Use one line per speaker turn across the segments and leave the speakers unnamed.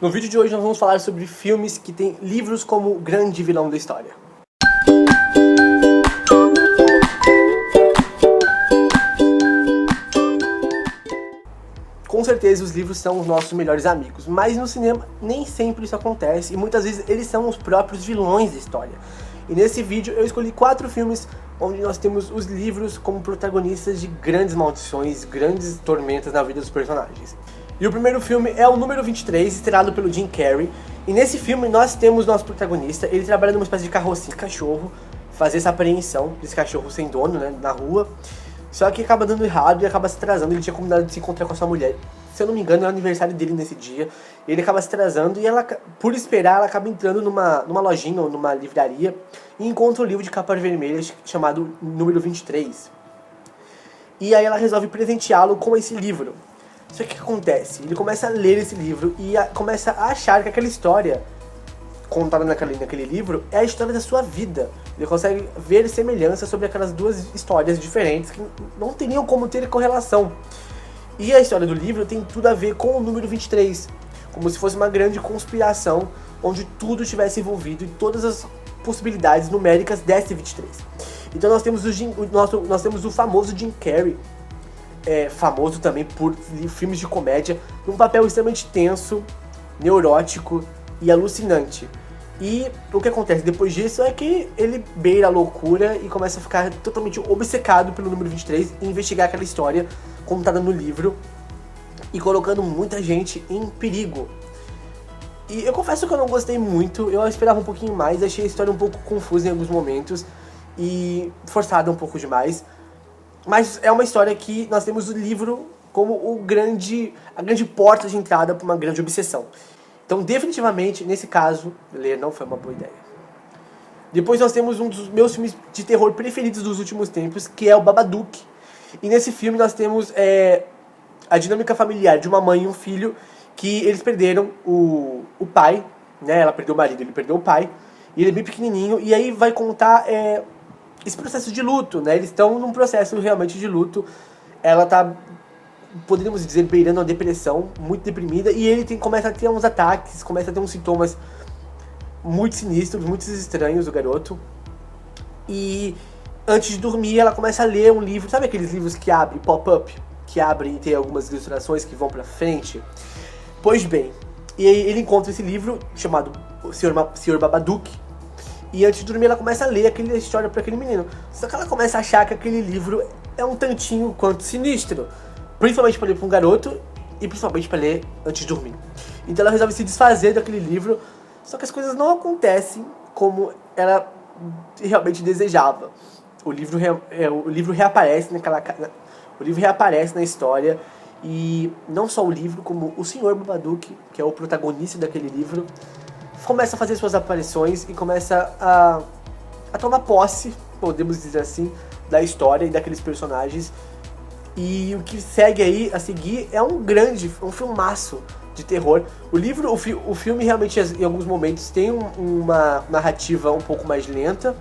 No vídeo de hoje nós vamos falar sobre filmes que têm livros como o grande vilão da história. Com certeza os livros são os nossos melhores amigos, mas no cinema nem sempre isso acontece e muitas vezes eles são os próprios vilões da história. E nesse vídeo eu escolhi 4 filmes onde nós temos os livros como protagonistas de grandes maldições, grandes tormentas na vida dos personagens. E o primeiro filme é o número 23, estrelado pelo Jim Carrey. E nesse filme nós temos nosso protagonista, ele trabalha numa espécie de carrocinha de cachorro, fazer essa apreensão desse cachorro sem dono, né, na rua. Só que acaba dando errado e acaba se atrasando, ele tinha combinado de se encontrar com a sua mulher. Se eu não me engano, é o aniversário dele nesse dia. Ele acaba se atrasando e ela, por esperar, ela acaba entrando numa lojinha ou numa livraria e encontra um livro de capa vermelha chamado número 23. E aí ela resolve presenteá-lo com esse livro. Só que o que acontece? Ele começa a ler esse livro e começa a achar que aquela história contada naquele livro é a história da sua vida. Ele consegue ver semelhança sobre aquelas duas histórias diferentes que não teriam como ter correlação. E a história do livro tem tudo a ver com o número 23, como se fosse uma grande conspiração onde tudo estivesse envolvido e todas as possibilidades numéricas desse 23. Então nós temos o famoso Jim Carrey, famoso também por filmes de comédia, num papel extremamente tenso, neurótico e alucinante. E o que acontece depois disso é que ele beira a loucura e começa a ficar totalmente obcecado pelo número 23 e investigar aquela história contada no livro e colocando muita gente em perigo. E eu confesso que eu não gostei muito, eu esperava um pouquinho mais, achei a história um pouco confusa em alguns momentos e forçada um pouco demais. Mas é uma história que nós temos o livro como a grande porta de entrada para uma grande obsessão. Então, definitivamente, nesse caso, ler não foi uma boa ideia. Depois nós temos um dos meus filmes de terror preferidos dos últimos tempos, que é o Babadook. E nesse filme nós temos a dinâmica familiar de uma mãe e um filho, que eles perderam o pai, né? Ela perdeu o marido, ele perdeu o pai, e ele é bem pequenininho, e aí vai contar esse processo de luto, né? Eles estão num processo realmente de luto, ela tá, poderíamos dizer, beirando a depressão, muito deprimida, e ele começa a ter uns ataques, começa a ter uns sintomas muito sinistros, muito estranhos, o garoto. E antes de dormir, ela começa a ler um livro, sabe aqueles livros que abrem, pop-up, que abrem e tem algumas ilustrações que vão pra frente? Pois bem, e aí ele encontra esse livro chamado Sr. Babadook, e antes de dormir ela começa a ler aquela história pra aquele menino. Só que ela começa a achar que aquele livro é um tantinho quanto sinistro, principalmente para ler para um garoto e principalmente para ler antes de dormir. Então ela resolve se desfazer daquele livro, só que as coisas não acontecem como ela realmente desejava. O livro reaparece o livro reaparece na história, e não só o livro, como o Sr. Babadook, que é o protagonista daquele livro, começa a fazer suas aparições e começa a tomar posse, podemos dizer assim, da história e daqueles personagens. E o que segue aí a seguir é um filmaço de terror. O filme realmente, em alguns momentos, tem uma narrativa um pouco mais lenta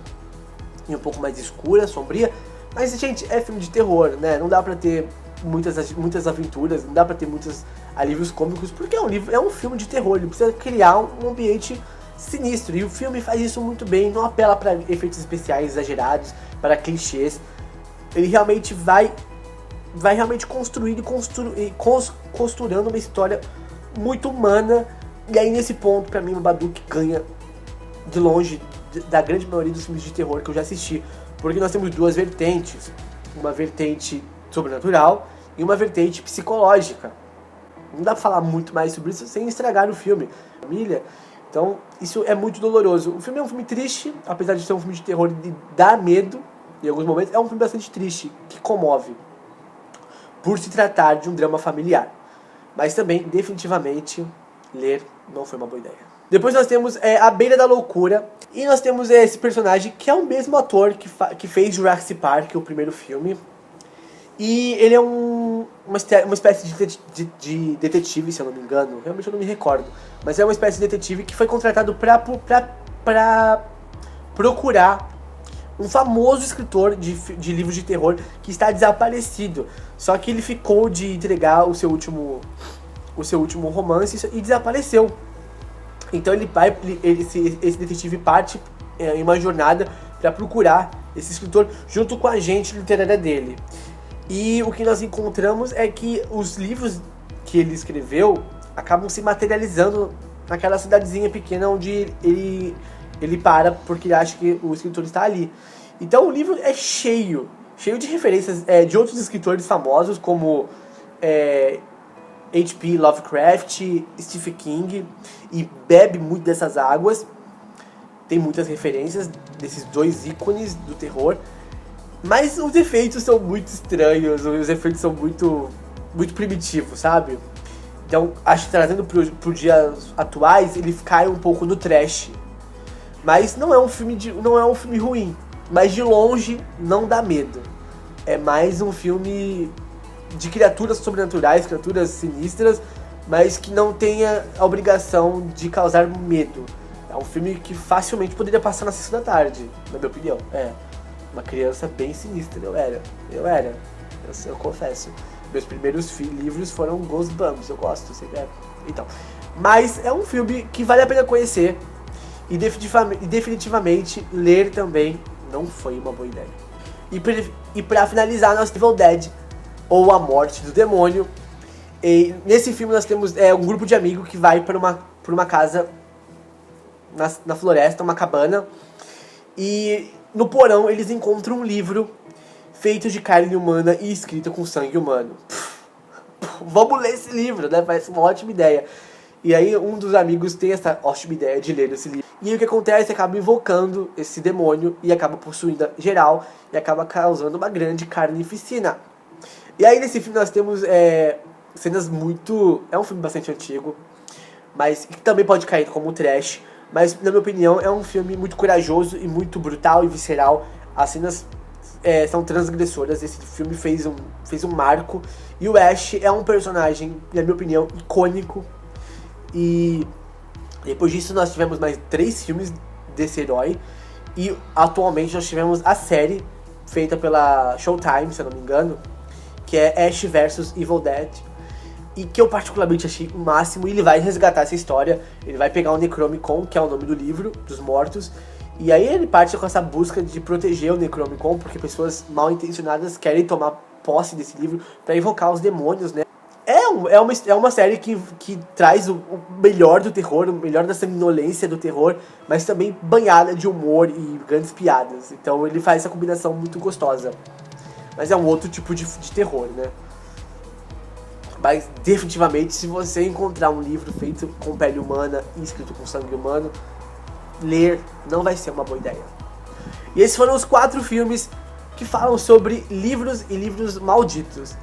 e um pouco mais escura, sombria. Mas, gente, é filme de terror, né? Não dá pra ter muitas aventuras, não dá pra ter muitos alívios cômicos, porque é um filme de terror, ele precisa criar um ambiente sinistro. E o filme faz isso muito bem, não apela pra efeitos especiais exagerados, para clichês. Ele realmente vai realmente construindo e costurando uma história muito humana. E aí nesse ponto, pra mim, o Babadook ganha de longe da grande maioria dos filmes de terror que eu já assisti, porque nós temos duas vertentes, uma vertente sobrenatural e uma vertente psicológica. Não dá pra falar muito mais sobre isso sem estragar o filme, família. Então isso é muito doloroso. O filme é um filme triste, apesar de ser um filme de terror e dar medo em alguns momentos, é um filme bastante triste, que comove, por se tratar de um drama familiar. Mas também, definitivamente, ler não foi uma boa ideia. Depois nós temos A Beira da Loucura, e nós temos esse personagem que é o mesmo ator que fez Jurassic Park, o primeiro filme. E ele é uma espécie de detetive, se eu não me engano, realmente eu não me recordo. Mas é uma espécie de detetive que foi contratado pra procurar um famoso escritor de livros de terror que está desaparecido. Só que ele ficou de entregar o seu último o seu último romance e desapareceu. Então esse detetive parte em uma jornada para procurar esse escritor junto com a agente literária dele. E o que nós encontramos é que os livros que ele escreveu acabam se materializando naquela cidadezinha pequena onde ele para porque ele acha que o escritor está ali. Então o livro é cheio de referências de outros escritores famosos como H.P. Lovecraft, Stephen King, e bebe muito dessas águas. Tem muitas referências desses dois ícones do terror, mas os efeitos são muito estranhos, os efeitos são muito primitivos, sabe? Então, acho que trazendo pro dias atuais, ele cai um pouco no trash. Mas não é um filme ruim, mas de longe não dá medo. É mais um filme de criaturas sobrenaturais, criaturas sinistras, mas que não tenha a obrigação de causar medo. É um filme que facilmente poderia passar na sessão da tarde, na minha opinião. Uma criança bem sinistra, eu confesso. Meus primeiros livros foram Ghostbumps, eu gosto, você quer? Então, mas é um filme que vale a pena conhecer e definitivamente ler também não foi uma boa ideia. E pra finalizar, nós temos Evil Dead, ou A Morte do Demônio. E nesse filme nós temos um grupo de amigos que vai para uma casa na floresta, uma cabana, e no porão eles encontram um livro feito de carne humana e escrito com sangue humano. Vamos ler esse livro, né? Parece uma ótima ideia. E aí um dos amigos tem essa ótima ideia de ler esse livro. E aí o que acontece? Acaba invocando esse demônio e acaba possuindo geral e acaba causando uma grande carnificina. E aí nesse filme nós temos cenas muito... É um filme bastante antigo, mas que também pode cair como trash. Mas na minha opinião é um filme muito corajoso e muito brutal e visceral. As cenas são transgressoras. Esse filme fez um marco. E o Ash é um personagem, na minha opinião, icônico. E depois disso nós tivemos mais 3 filmes desse herói. E atualmente nós tivemos a série feita pela Showtime, se eu não me engano, que é Ash vs Evil Dead, e que eu particularmente achei o máximo. E ele vai resgatar essa história, ele vai pegar o Necronomicon, que é o nome do livro dos mortos, e aí ele parte com essa busca de proteger o Necronomicon, porque pessoas mal intencionadas querem tomar posse desse livro para invocar os demônios, né? É uma série que traz o melhor do terror, o melhor da sanguinolência do terror, mas também banhada de humor e grandes piadas. Então ele faz essa combinação muito gostosa. Mas é um outro tipo de terror, né? Mas definitivamente, se você encontrar um livro feito com pele humana e escrito com sangue humano, ler não vai ser uma boa ideia. E esses foram os 4 filmes que falam sobre livros e livros malditos.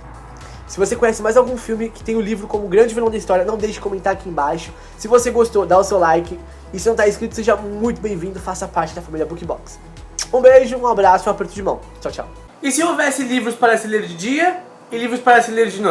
Se você conhece mais algum filme que tem o livro como grande vilão da história, não deixe de comentar aqui embaixo. Se você gostou, dá o seu like. E se não está inscrito, seja muito bem-vindo, faça parte da família BookBox. Um beijo, um abraço, um aperto de mão. Tchau, tchau. E se houvesse livros para se ler de dia e livros para se ler de noite?